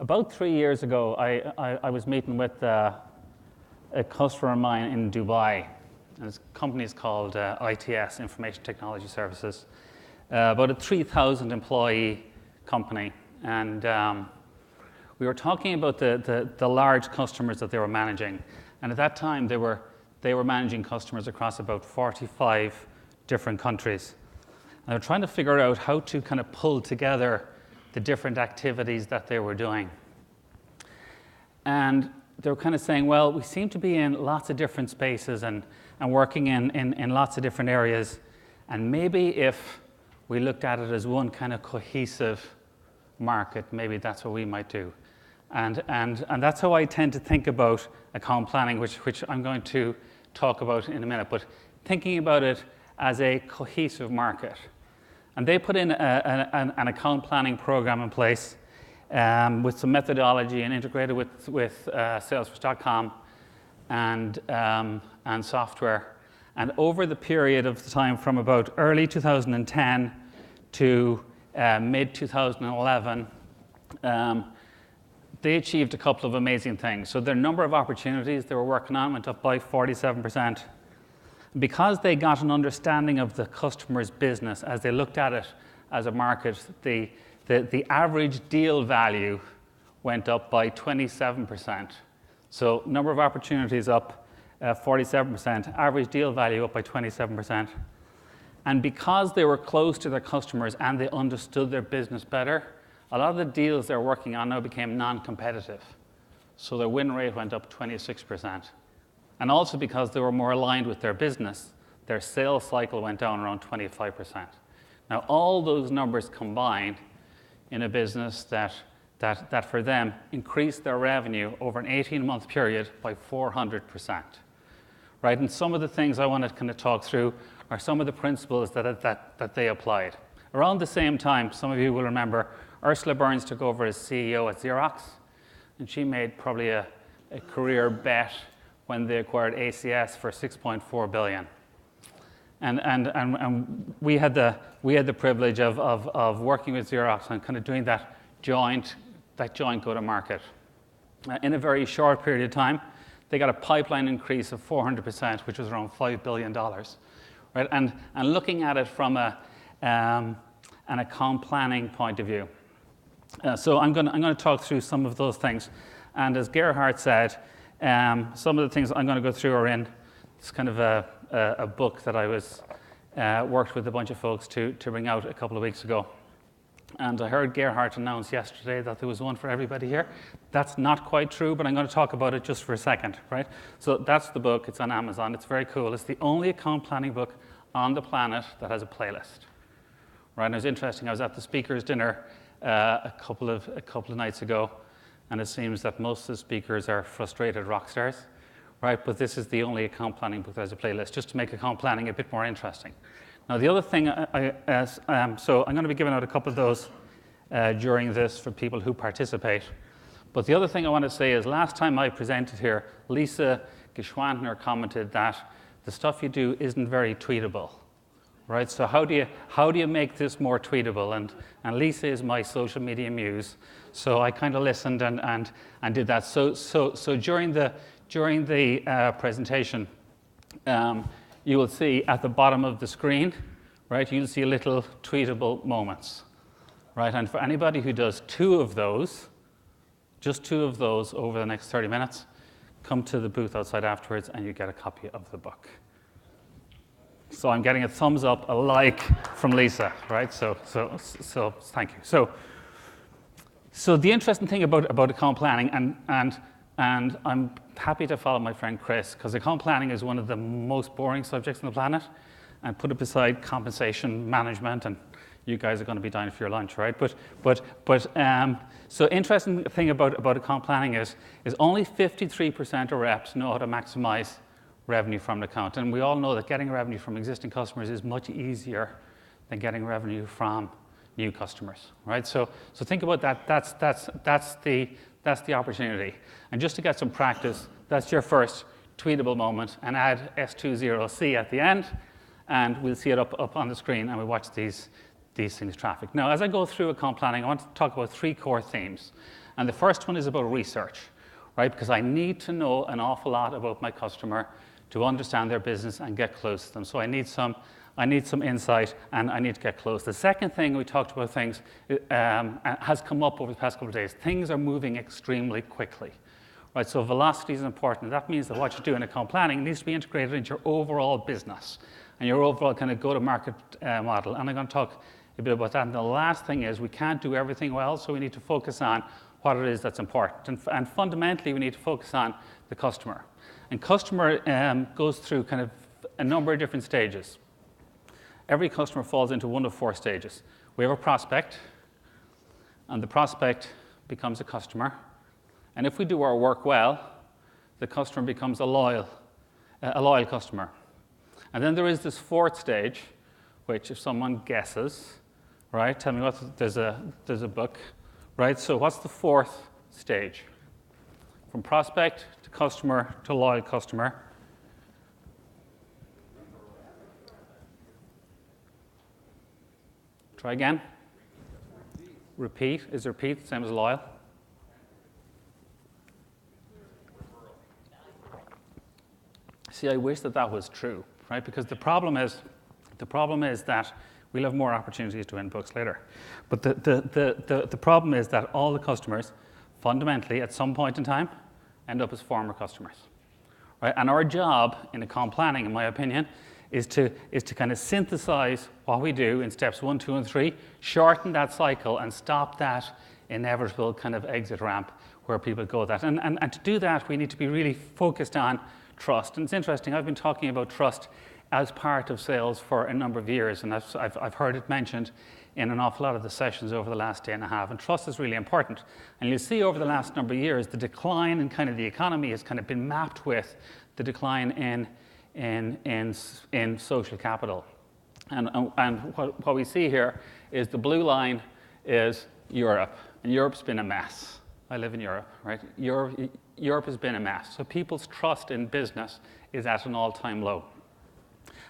About 3 years ago, I was meeting with a customer of mine in Dubai. And his company is called ITS, Information Technology Services, about a 3,000 employee company. And we were talking about the large customers that they were managing. And at that time, they were managing customers across about 45 different countries. And they were trying to figure out how to kind of pull together the different activities that they were doing. And they were kind of saying, well, we seem to be in lots of different spaces and working in lots of different areas. And maybe if we looked at it as one kind of cohesive market, maybe that's what we might do. And that's how I tend to think about account planning, which I'm going to talk about in a minute. But thinking about it as a cohesive market. And they put in an account planning program in place with some methodology and integrated with Salesforce.com and software. And over the period of the time from about early 2010 to mid-2011, they achieved a couple of amazing things. So their number of opportunities they were working on went up by 47%. Because they got an understanding of the customer's business as they looked at it as a market, the average deal value went up by 27%. So number of opportunities up 47%, average deal value up by 27%. And because they were close to their customers and they understood their business better, a lot of the deals they're working on now became non-competitive. So their win rate went up 26%. And also because they were more aligned with their business, their sales cycle went down around 25%. Now, all those numbers combined in a business that for them increased their revenue over an 18-month period by 400%. Right? And some of the things I want to kind of talk through are some of the principles that they applied. Around the same time, some of you will remember, Ursula Burns took over as CEO at Xerox, and she made probably a career bet when they acquired ACS for $6.4 billion. And we had the privilege of working with Xerox and kind of doing that joint go-to-market. In a very short period of time, they got a pipeline increase of 400%, which was around $5 billion. Right? And looking at it from an account planning point of view. So I'm going to talk through some of those things. And as Gerhard said, some of the things I'm going to go through are in it's kind of a book that I worked with a bunch of folks to bring out a couple of weeks ago. And I heard Gerhard announce yesterday that there was one for everybody here. That's not quite true, but I'm going to talk about it just for a second, right? So that's the book. It's on Amazon. It's very cool. It's the only account planning book on the planet that has a playlist. Right? And it was interesting. I was at the speakers' dinner a couple of nights ago, and it seems that most of the speakers are frustrated rock stars, right? But this is the only account planning book that has a playlist, just to make account planning a bit more interesting. Now, the other thing, so I'm going to be giving out a couple of those during this for people who participate. But the other thing I want to say is last time I presented here, Lisa Geschwantner commented that the stuff you do isn't very tweetable, right? So how do you make this more tweetable? And Lisa is my social media muse, so I kind of listened and did that. So during the presentation, you will see at the bottom of the screen, right? You'll see little tweetable moments, right? And for anybody who does just two of those over the next 30 minutes, come to the booth outside afterwards and you get a copy of the book. So I'm getting a thumbs up, a like from Lisa, right? So thank you. So the interesting thing about account planning, and I'm happy to follow my friend Chris, because account planning is one of the most boring subjects on the planet, and put it beside compensation management, and you guys are going to be dying for your lunch, right? So interesting thing about account planning is only 53% of reps know how to maximize revenue from an account. And we all know that getting revenue from existing customers is much easier than getting revenue from new customers, right? So think about that. That's the opportunity. And just to get some practice, that's your first tweetable moment, and add S20C at the end, and we'll see it up on the screen, and we watch these things traffic. Now, as I go through account planning, I want to talk about three core themes. And the first one is about research, right? Because I need to know an awful lot about my customer to understand their business and get close to them. So I need some insight, and I need to get close. The second thing we talked about things has come up over the past couple of days. Things are moving extremely quickly, right? So velocity is important. That means that what you do in account planning needs to be integrated into your overall business and your overall kind of go-to-market model. And I'm going to talk a bit about that. And the last thing is we can't do everything well, so we need to focus on what it is that's important. And fundamentally, we need to focus on the customer. And customer goes through kind of a number of different stages. Every customer falls into one of 4 stages. We have a prospect, and the prospect becomes a customer. And if we do our work well, the customer becomes a loyal customer. And then there is this 4th stage, which if someone guesses, right, tell me what, there's a book, right? So what's the 4th stage? From prospect to customer to loyal customer. Try again. Repeat. Is repeat the same as loyal? See, I wish that was true, right? Because the problem is that we'll have more opportunities to win books later. But the problem is that all the customers, fundamentally, at some point in time, end up as former customers, right? And our job in account planning, in my opinion, is to kind of synthesize what we do in steps 1, 2, and 3, shorten that cycle, and stop that inevitable kind of exit ramp where people go that. And to do that, we need to be really focused on trust. And it's interesting, I've been talking about trust as part of sales for a number of years, and I've heard it mentioned in an awful lot of the sessions over the last day and a half, and trust is really important. And you'll see over the last number of years, the decline in kind of the economy has kind of been mapped with the decline in social capital. And what we see here is the blue line is Europe, and Europe's been a mess. I live in Europe, right? Europe has been a mess. So people's trust in business is at an all-time low.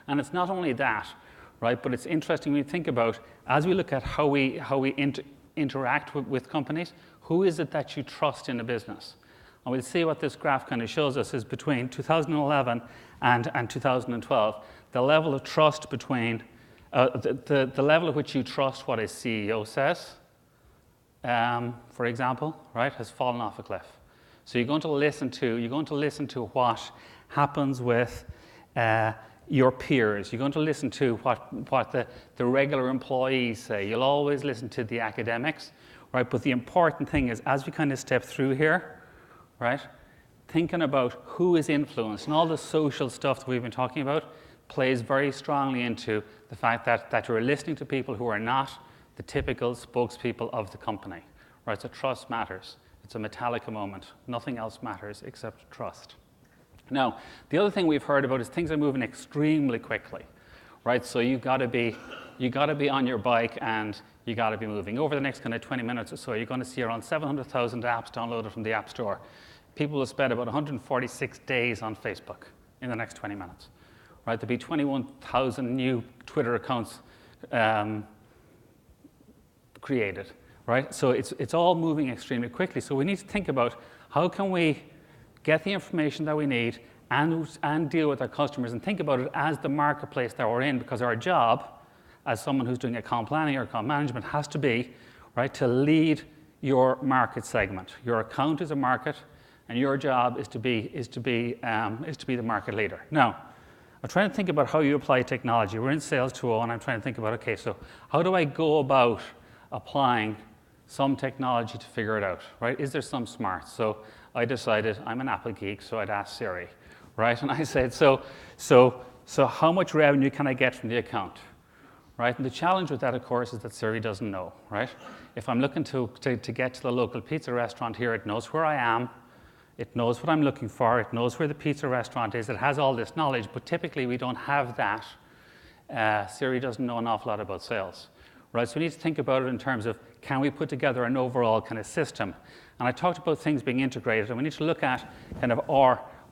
And it's not only that, right, but it's interesting when you think about, as we look at how we interact with companies, who is it that you trust in a business? And we'll see what this graph kind of shows us is between 2011 and 2012, the level of trust between, the level at which you trust what a CEO says, for example, right, has fallen off a cliff. So you're going to listen to what happens with your peers. You're going to listen to what the regular employees say. You'll always listen to the academics, right? But the important thing is, as we kind of step through here, right, thinking about who is influenced, and all the social stuff that we've been talking about plays very strongly into the fact that you're listening to people who are not the typical spokespeople of the company, right? So trust matters. It's a Metallica moment. Nothing else matters except trust. Now, the other thing we've heard about is things are moving extremely quickly, right? So you got to be on your bike, and you got to be moving. Over the next kind of 20 minutes or so, you're going to see around 700,000 apps downloaded from the App Store. People will spend about 146 days on Facebook in the next 20 minutes, right? There'll be 21,000 new Twitter accounts created, right? So it's all moving extremely quickly. So we need to think about how can we get the information that we need and deal with our customers, and think about it as the marketplace that we're in, because our job as someone who's doing account planning or account management has to be, right, to lead your market segment. Your account is a market, and your job is to be the market leader. Now, I'm trying to think about how you apply technology. We're in Sales 2.0, and I'm trying to think about, okay, so how do I go about applying some technology to figure it out, right? Is there some smarts? So I decided I'm an Apple geek, so I'd ask Siri, right? And I said, so how much revenue can I get from the account, right? And the challenge with that, of course, is that Siri doesn't know, right? If I'm looking to get to the local pizza restaurant here, it knows where I am. It knows what I'm looking for. It knows where the pizza restaurant is. It has all this knowledge, but typically we don't have that. Siri doesn't know an awful lot about sales, right? So we need to think about it in terms of, can we put together an overall kind of system? And I talked about things being integrated, and we need to look at kind of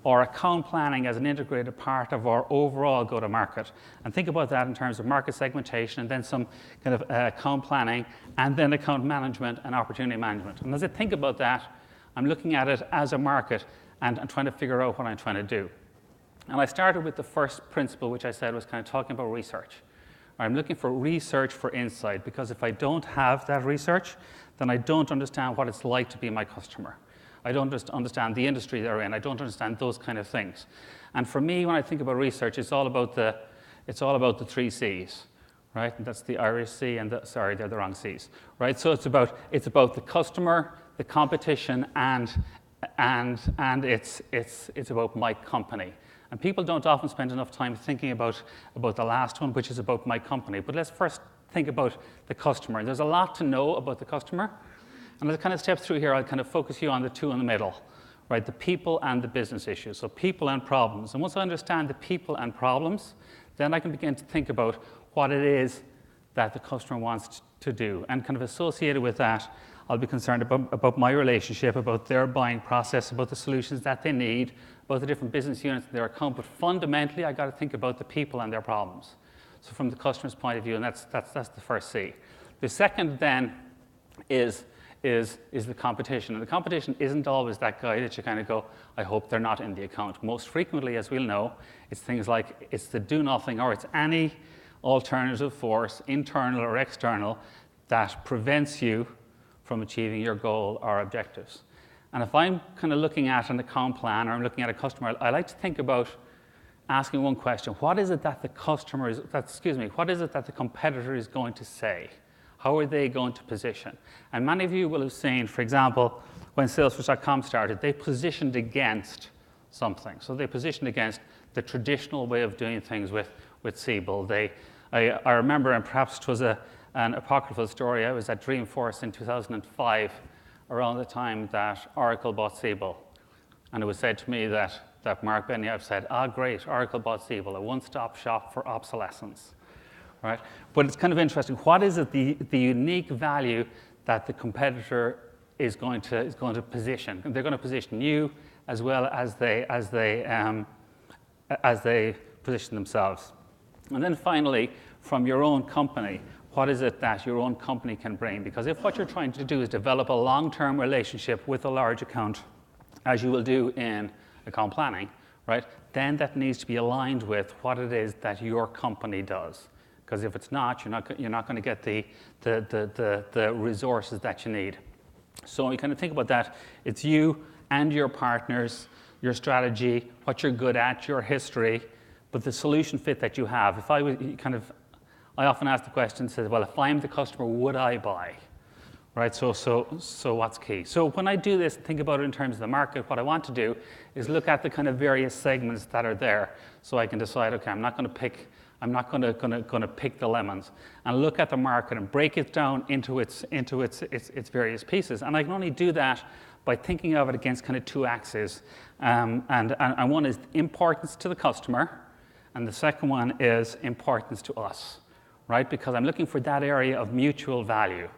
or account planning as an integrated part of our overall go-to-market. And think about that in terms of market segmentation and then some kind of account planning and then account management and opportunity management. And as I think about that, I'm looking at it as a market and I'm trying to figure out what I'm trying to do. And I started with the first principle, which I said was kind of talking about research. I'm looking for research for insight, because if I don't have that research, then I don't understand what it's like to be my customer. I don't just understand the industry they're in. I don't understand those kind of things. And for me, when I think about research, it's all about the 3 C's, right? And that's the Irish C and sorry, they're the wrong C's, right? So it's about the customer, the competition, and it's about my company. And people don't often spend enough time thinking about the last one, which is about my company. But let's first think about the customer. There's a lot to know about the customer. And as I kind of step through here, I'll kind of focus you on the two in the middle, right? The people and the business issues. So people and problems. And once I understand the people and problems, then I can begin to think about what it is that the customer wants to do. And kind of associated with that, I'll be concerned about my relationship, about their buying process, about the solutions that they need, about the different business units in their account. But fundamentally, I got to think about the people and their problems. So from the customer's point of view, and that's the first C. The second then is the competition. And the competition isn't always that guy that you kind of go, I hope they're not in the account. Most frequently, as we'll know, it's things like it's the do nothing or it's any alternative force, internal or external, that prevents you from achieving your goal or objectives. And if I'm kind of looking at an account plan or I'm looking at a customer, I like to think about asking one question. What is it that the what is it that the competitor is going to say? How are they going to position? And many of you will have seen, for example, when Salesforce.com started, they positioned against something. So they positioned against the traditional way of doing things with Siebel. I remember, and perhaps it was an apocryphal story, I was at Dreamforce in 2005, around the time that Oracle bought Siebel. And it was said to me that Mark Benioff said, great, Oracle bought Siebel, a one-stop shop for obsolescence. Right? But it's kind of interesting. What is it, the unique value that the competitor is going to position? They're going to position you as well as they position themselves. And then finally, from your own company, what is it that your own company can bring? Because if what you're trying to do is develop a long-term relationship with a large account, as you will do in account planning, right? Then that needs to be aligned with what it is that your company does. Because if it's not, you're not going to get the resources that you need. So when you kind of think about that, it's you and your partners, your strategy, what you're good at, your history, but the solution fit that you have. If I was I often ask the question, says, well, if I'm the customer, would I buy? Right, so what's key? So when I do this, think about it in terms of the market, what I want to do is look at the kind of various segments that are there so I can decide, okay, I'm not going to pick the lemons, and look at the market and break it down into its various pieces. And I can only do that by thinking of it against kind of two axes. And one is importance to the customer, and the second one is importance to us, right? Because I'm looking for that area of mutual value.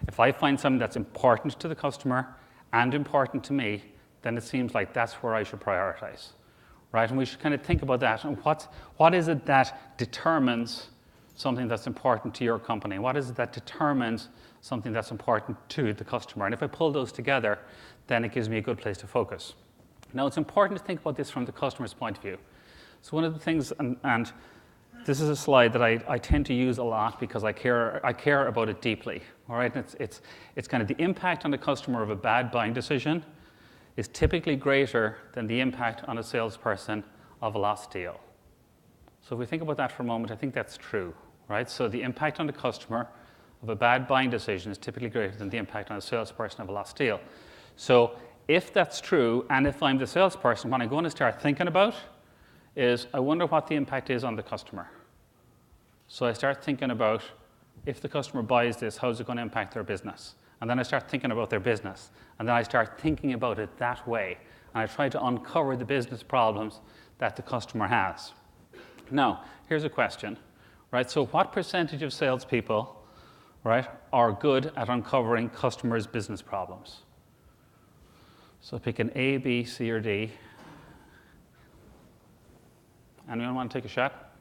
If I find something that's important to the customer and important to me, then it seems like that's where I should prioritize, right? And we should kind of think about that. And what is it that determines something that's important to your company? What is it that determines something that's important to the customer? And if I pull those together, then it gives me a good place to focus. Now, it's important to think about this from the customer's point of view. So one of the things, and this is a slide that I tend to use a lot because I care about it deeply. All right, it's kind of the impact on the customer of a bad buying decision is typically greater than the impact on a salesperson of a lost deal. So if we think about that for a moment, I think that's true, right? So the impact on the customer of a bad buying decision is typically greater than the impact on a salesperson of a lost deal. So if that's true, and if I'm the salesperson, what I'm going to start thinking about is, I wonder what the impact is on the customer. So I start thinking about, if the customer buys this, how's it going to impact their business? And then I start thinking about their business. And then I start thinking about it that way. And I try to uncover the business problems that the customer has. Now, here's a question, right? So what percentage of salespeople, right, are good at uncovering customers' business problems? So pick an A, B, C, or D. Anyone want to take a shot?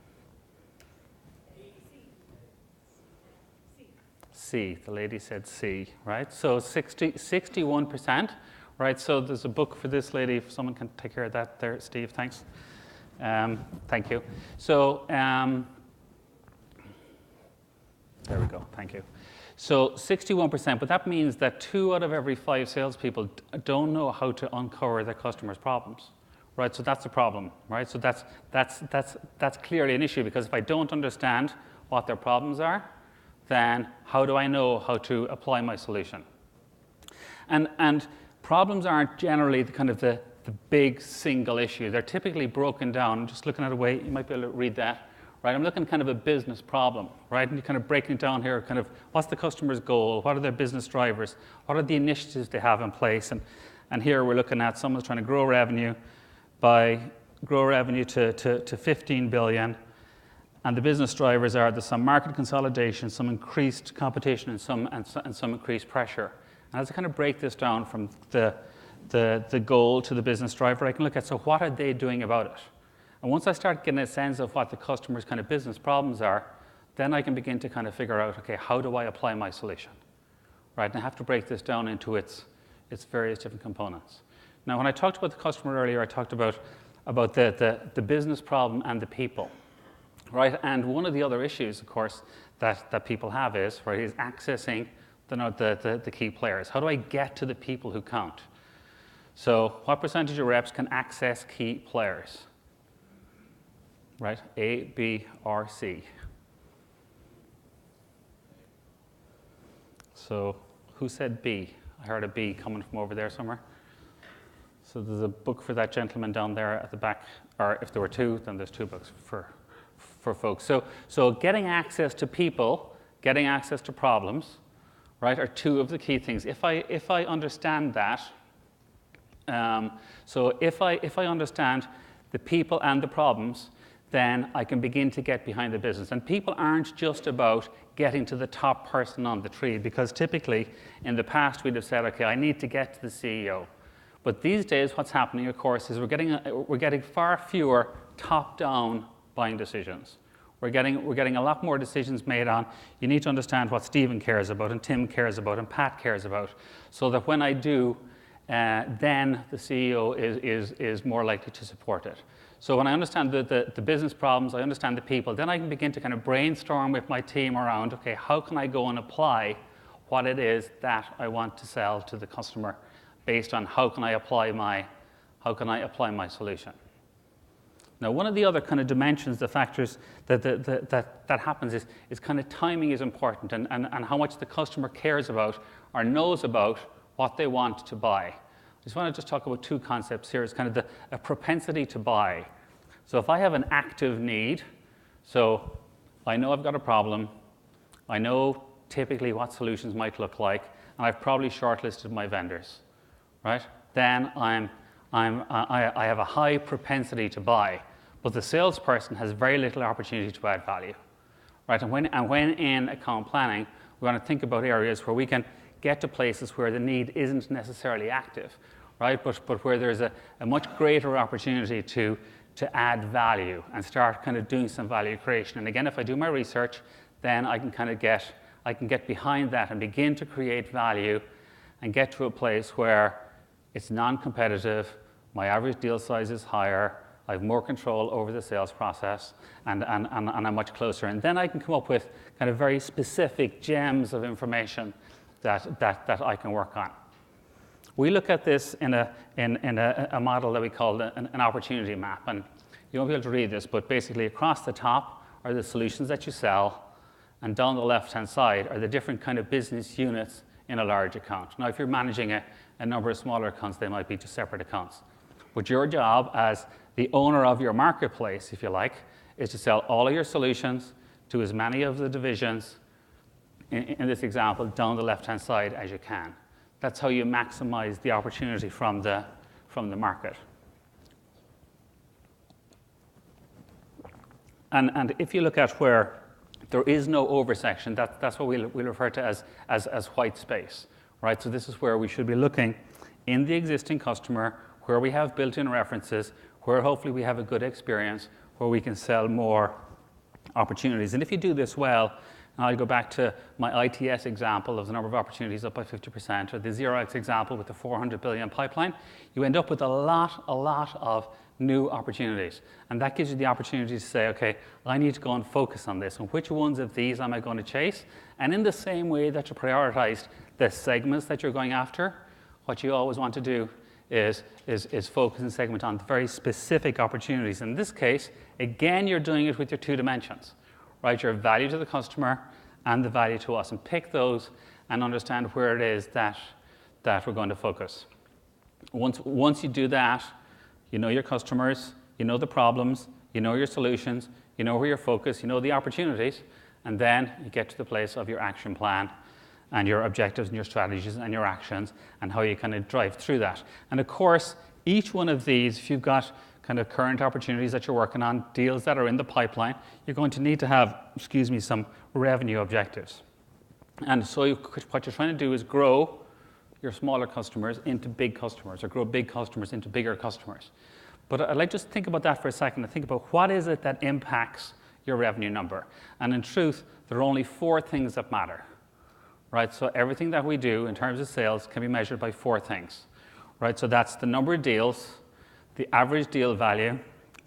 C. The lady said C, right? So 61%, right? So there's a book for this lady. If someone can take care of that there, Steve, thanks. Thank you. So there we go, thank you. So 61%, but that means that 2 out of every 5 salespeople don't know how to uncover their customers' problems, right? So that's a problem, right? So that's clearly an issue, because if I don't understand what their problems are, then how do I know how to apply my solution? And problems aren't generally the big single issue. They're typically broken down. Just looking at a way, you might be able to read that. Right, I'm looking kind of a business problem, right? And you're kind of breaking it down here, kind of what's the customer's goal? What are their business drivers? What are the initiatives they have in place? And here we're looking at someone's trying to grow revenue to 15 billion. And the business drivers are there's some market consolidation, some increased competition, and some increased pressure. And as I kind of break this down from the goal to the business driver, I can look at, so what are they doing about it? And once I start getting a sense of what the customer's kind of business problems are, then I can begin to kind of figure out, okay, how do I apply my solution? Right, and I have to break this down into its various different components. Now, when I talked about the customer earlier, I talked about the business problem and the people, right? And one of the other issues, of course, that people have is accessing the key players. How do I get to the people who count? So what percentage of reps can access key players? Right, A, B, or C. So who said B? I heard a B coming from over there somewhere. So there's a book for that gentleman down there at the back, or if there were 2, then there's 2 books for folks. So getting access to people, getting access to problems, right, are 2 of the key things. If I understand that, so if I understand the people and the problems, then I can begin to get behind the business. And people aren't just about getting to the top person on the tree, because typically in the past we'd have said, okay, I need to get to the CEO. But these days what's happening, of course, is we're getting far fewer top-down buying decisions. We're getting a lot more decisions made on, you need to understand what Stephen cares about, and Tim cares about, and Pat cares about, so that when I do, then the CEO is more likely to support it. So when I understand the business problems, I understand the people, then I can begin to kind of brainstorm with my team around, okay, how can I go and apply what it is that I want to sell to the customer based on how can I apply my solution. Now, one of the other kind of dimensions, the factors that happens is kind of timing is important, and how much the customer cares about or knows about what they want to buy. I just want to talk about 2 concepts here. It's kind of a propensity to buy. So if I have an active need, so I know I've got a problem, I know typically what solutions might look like, and I've probably shortlisted my vendors, right? Then I have a high propensity to buy, but the salesperson has very little opportunity to add value, right? And when in account planning, we want to think about areas where we can get to places where the need isn't necessarily active, right? But where there's a much greater opportunity to add value and start kind of doing some value creation. And again, if I do my research, then I can get behind that and begin to create value and get to a place where it's non-competitive, my average deal size is higher, I have more control over the sales process, and I'm much closer. And then I can come up with kind of very specific gems of information that I can work on. We look at this in a model that we call an opportunity map. And you won't be able to read this, but basically across the top are the solutions that you sell, and down the left-hand side are the different kind of business units in a large account. Now, if you're managing a number of smaller accounts, they might be just separate accounts. But your job as the owner of your marketplace, if you like, is to sell all of your solutions to as many of the divisions, in this example, down the left-hand side as you can. That's how you maximize the opportunity from the market. And if you look at where there is no oversection, that's what we'll refer to as white space, right? So this is where we should be looking in the existing customer, where we have built-in references, where hopefully we have a good experience, where we can sell more opportunities. And if you do this well, and I'll go back to my ITS example of the number of opportunities up by 50%, or the Xerox example with the 400 billion pipeline, you end up with a lot of new opportunities. And that gives you the opportunity to say, okay, I need to go and focus on this. And which ones of these am I going to chase? And in the same way that you prioritize the segments that you're going after, what you always want to do is focus and segment on very specific opportunities. In this case, again, you're doing it with your two dimensions, right? Your value to the customer and the value to us. And pick those and understand where it is that we're going to focus. Once you do that, you know your customers, you know the problems, you know your solutions, you know where you're focused, you know the opportunities, and then you get to the place of your action plan and your objectives and your strategies and your actions and how you kind of drive through that. And of course, each one of these, if you've got kind of current opportunities that you're working on, deals that are in the pipeline, you're going to need to have, some revenue objectives. And so what you're trying to do is grow your smaller customers into big customers, or grow big customers into bigger customers. But I'd like just think about that for a second and think about what is it that impacts your revenue number. And in truth, there are only 4 things that matter, right? So everything that we do in terms of sales can be measured by 4 things, right? So that's the number of deals, the average deal value,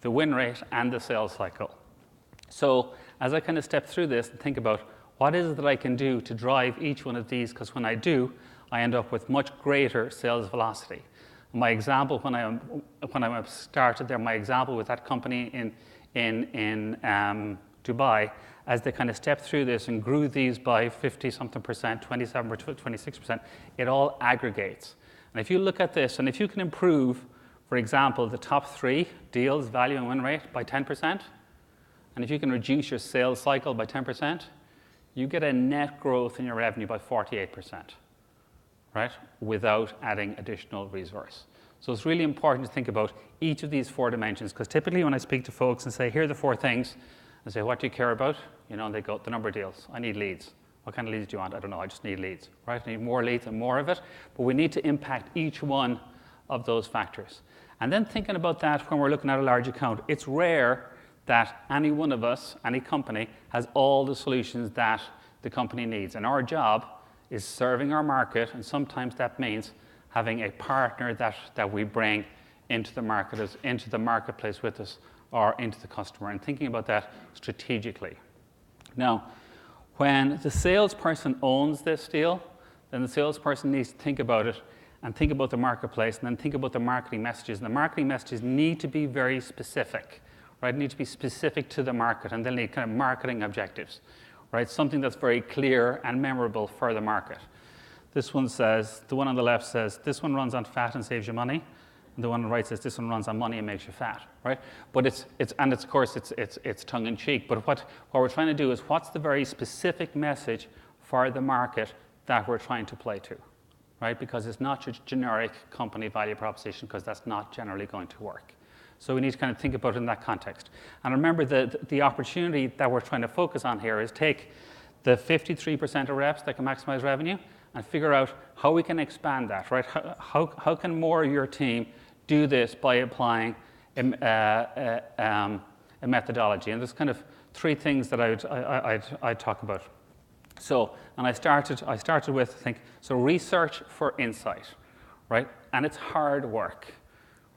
the win rate, and the sales cycle. So as I kind of step through this and think about what is it that I can do to drive each one of these, because when I do, I end up with much greater sales velocity. My example when I started there, my example with that company in Dubai, as they kind of stepped through this and grew these by 50-something percent, 27 or 26%, it all aggregates. And if you look at this, and if you can improve, for example, the top 3 deals, value and win rate by 10%, and if you can reduce your sales cycle by 10%, you get a net growth in your revenue by 48%, right, without adding additional resource. So it's really important to think about each of these 4 dimensions, because typically when I speak to folks and say, here are the 4 things, I say, what do you care about? And they go, the number of deals. I need leads. What kind of leads do you want? I don't know, I just need leads, right? I need more leads and more of it, but we need to impact each one of those factors. And then thinking about that when we're looking at a large account, it's rare that any one of us, any company, has all the solutions that the company needs. And our job is serving our market, and sometimes that means having a partner that we bring into the market, into the marketplace with us, or into the customer, and thinking about that strategically. Now, when the salesperson owns this deal, then the salesperson needs to think about it and think about the marketplace, and then think about the marketing messages. And the marketing messages need to be very specific, right? Need to be specific to the market, and they'll need kind of marketing objectives, right? Something that's very clear and memorable for the market. This one says, the one on the left says, this one runs on fat and saves you money. And the one on the right says, this one runs on money and makes you fat, right? But it's of course tongue in cheek. But what we're trying to do is, what's the very specific message for the market that we're trying to play to, right? Because it's not your generic company value proposition, because that's not generally going to work. So we need to kind of think about it in that context. And remember, the opportunity that we're trying to focus on here is take the 53% of reps that can maximize revenue and figure out how we can expand that, right? How can more of your team do this by applying a methodology? And there's kind of 3 things that I'd talk about. So, and I started with, so research for insight, right? And it's hard work,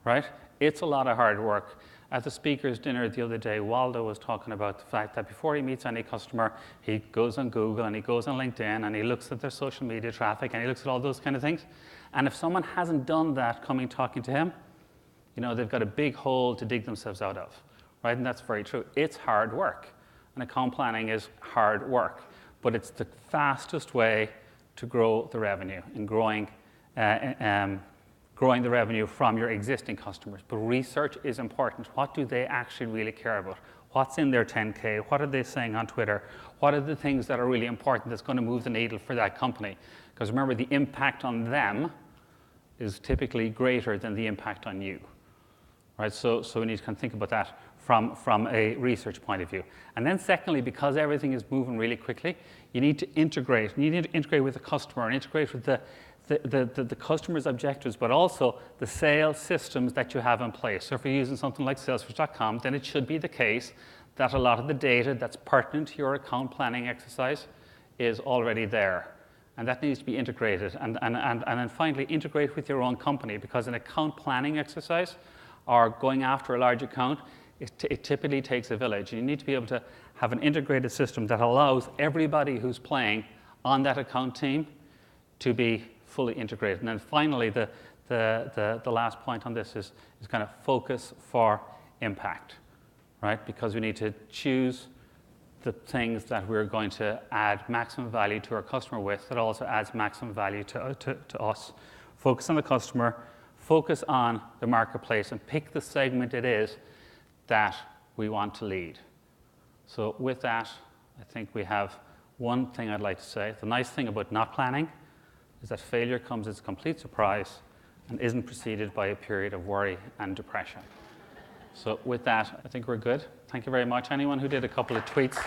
right? It's a lot of hard work. At the speakers' dinner the other day, Waldo was talking about the fact that before he meets any customer, he goes on Google and he goes on LinkedIn and he looks at their social media traffic and he looks at all those kind of things. And if someone hasn't done that talking to him, they've got a big hole to dig themselves out of, right? And that's very true. It's hard work. And account planning is hard work. But it's the fastest way to grow the revenue, and growing the revenue from your existing customers. But research is important. What do they actually really care about? What's in their 10K? What are they saying on Twitter? What are the things that are really important that's going to move the needle for that company? Because remember, the impact on them is typically greater than the impact on you, right? So we need to kind of think about that from a research point of view. And then secondly, because everything is moving really quickly, you need to integrate. You need to integrate with the customer and integrate with the customer's objectives, but also the sales systems that you have in place. So if you're using something like Salesforce.com, then it should be the case that a lot of the data that's pertinent to your account planning exercise is already there. And that needs to be integrated. And then finally, integrate with your own company, because an account planning exercise or going after a large account, it typically takes a village. You need to be able to have an integrated system that allows everybody who's playing on that account team to be fully integrated. And then finally, the last point on this is kind of focus for impact, right? Because we need to choose the things that we're going to add maximum value to our customer with that also adds maximum value to us. Focus on the customer, focus on the marketplace, and pick the segment it is that we want to lead. So with that, I think we have one thing I'd like to say. The nice thing about not planning is that failure comes as a complete surprise and isn't preceded by a period of worry and depression. So with that, I think we're good. Thank you very much. Anyone who did a couple of tweets?